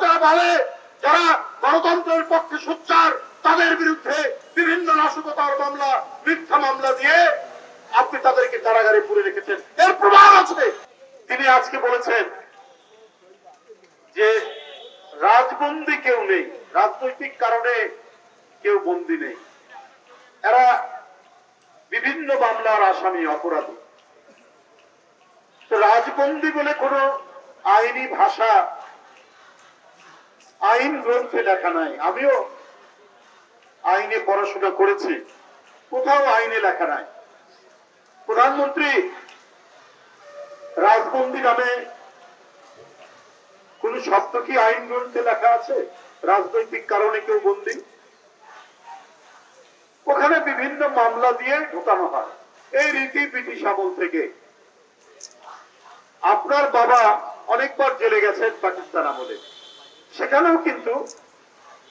ঘটনা বলে যারা গণতন্ত্রের পক্ষে সোচ্চার তাদের বিরুদ্ধে বিভিন্ন নাশকতার মামলা, মিথ্যা মামলা দিয়ে আপনি তাদেরকে কারাগারে পুরে রেখেছেন। এর প্রমাণ আছে। তিনি আজকে বলেছেন যে রাজবন্দী কেউ নেই, রাজনৈতিক কারণে কেউ বন্দী নেই, এরা বিভিন্ন মামলার আসামি, অপরাধী। তো রাজবন্দী বলে কোন আইনি ভাষা আইন গ্রন্থে লেখা নাই। আমিও আইনে পড়াশোনা করেছি, কোথাও আইনে লেখা নাই। প্রধানমন্ত্রী রাজবন্দী নামে কোন শব্দ কি আইন গ্রন্থে লেখা আছে? রাজনৈতিক কারণে কেউ বন্দী, ওখানে বিভিন্ন মামলা দিয়ে ঢোকানো হয়। এই রীতি ব্রিটিশ আমল থেকে। আপনার বাবা অনেকবার জেলে গেছেন পাকিস্তান আমলে, সেখানেও কিন্তু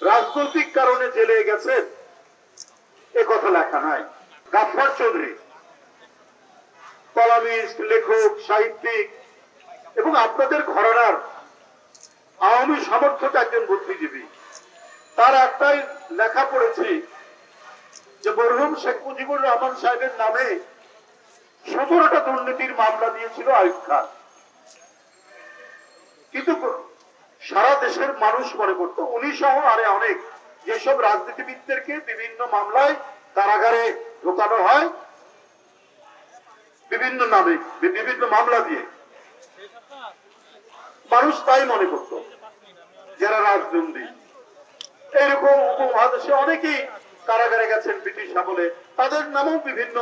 রাজনৈতিক কারণে জেলে গেছেন এ কথা লেখা নাই। গাফফার চৌধুরী কলামিস্ট, লেখক, সাহিত্যিক এবং আপনাদের ঘরানার আওয়ামী সমর্থক একজন বুদ্ধিজীবী, তার একটাই লেখা পড়েছি যে মরহুম শেখ মুজিবুর রহমান সাহেবের নামে 17টা দুর্নীতির মামলা দিয়েছিল আইয়ুব খান। কিন্তু সারা দেশের মানুষ মনে করত উনি সহ আরে অনেক যেসব রাজনীতিবিদদেরকে বিভিন্ন মামলায় কারাগারে ঢোকানো হয় বিভিন্ন নামে, বিভিন্ন মামলা দিয়ে, মানুষ তাই মনে করত যারা রাজবন্দী। এইরকম উপমহাদেশে অনেকেই কারাগারে গেছেন ব্রিটিশ আমলে, তাদের নামেও বিভিন্ন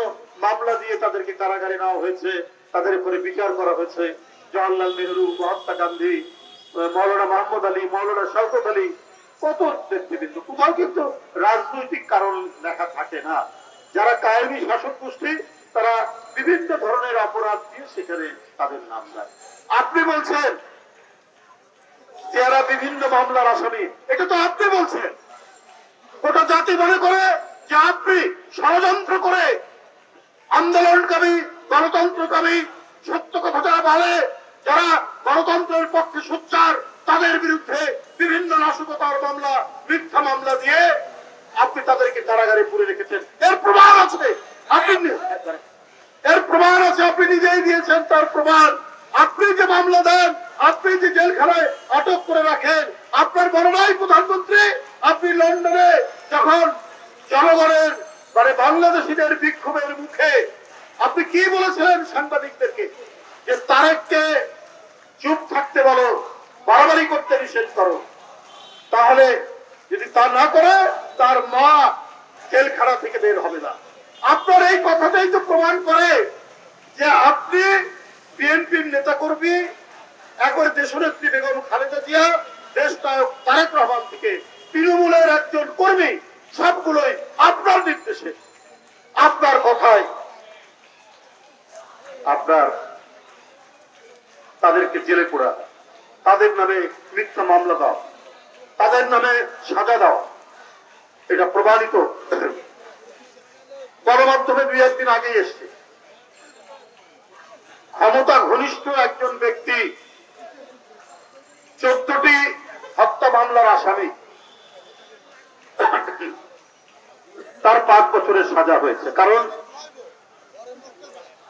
মামলা দিয়ে তাদেরকে কারাগারে নেওয়া হয়েছে, তাদের উপরে বিচার করা হয়েছে। জওয়াহরলাল নেহরু, মহাত্মা গান্ধী, মৌলানা মোহাম্মদ আলী, মৌলানা শওকত আলী, কত নেতৃবৃন্দ। কোথাও কিন্তু রাজনৈতিক কারণ লেখা থাকে না। যারা কায়েমি শাসক গোষ্ঠী তারা বিভিন্ন ধরনের অপরাধ দিয়ে সেখানে তাদের নাম দেয়। আপনি বলছেন যারা বিভিন্ন মামলার আসামি, এটা তো আপনি বলছেন। গোটা জাতি মনে করে যে আপনি ষড়যন্ত্র করে আন্দোলনকামী, গণতন্ত্রকামী, সত্য কথা যারা বলে, যারা গণতন্ত্রের পক্ষে সোচ্চার তাদের বিরুদ্ধে বিভিন্ন নাশকতার মামলা, মিথ্যা মামলা দিয়ে আপনি তাদেরকে কারাগারে পুরে রেখেছেন। এর প্রমাণ আছে। আপনি নিজেই দিয়েছেন তার প্রমাণ। আপনি যে মামলা দেন, আপনি যে জেলখানায় আটক করে রাখেন, আপনার গণনায় প্রধানমন্ত্রী আপনি লন্ডনে যখন জনগণের বাংলাদেশিদের বিক্ষোভের মুখে আপনি কি বলেছিলেন সাংবাদিকদেরকে? যে তারেককে চুপ থাকতে বলো, বাড়াবাড়ি করতে নিষেধ করো, তাহলে যদি তা না করে তার মা জেলখানা থেকে বের হবে না। আপনার এই কথাটাই তো প্রমাণ করে যে আপনি বিএনপির নেতা কর্মী, একবার দেশনেত্রী বেগম খালেদা জিয়া, দেশ নায়ক তারেক রহমান থেকে তৃণমূলের একজন কর্মী, সবগুলোই আপনার নির্দেশে, আপনার কথায় আপনার তাদেরকে জেলে পোড়া, তাদের নামে মিথ্যা মামলা দাও, তাদের নামে সাজা দাও, এটা প্রমাণিত। গণমাধ্যমে 2-1 দিন আগে এসছে ক্ষমতা ঘনিষ্ঠ একজন ব্যক্তি 14টি হত্যা মামলার আসামি, তার 5 বছরের সাজা হয়েছে।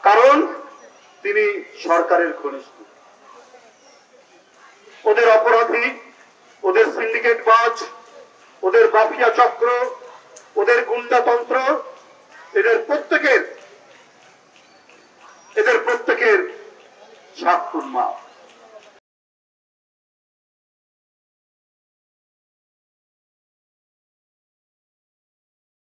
কারণ তিনি সরকারের ঘনিষ্ঠ। ওদের অপরাধী, ওদের সিন্ডিকেট বাজ, ওদের মাফিয়া চক্র, ওদের গুন্ডাতন্ত্র, এদের প্রত্যেকের 7 খুন মাফ।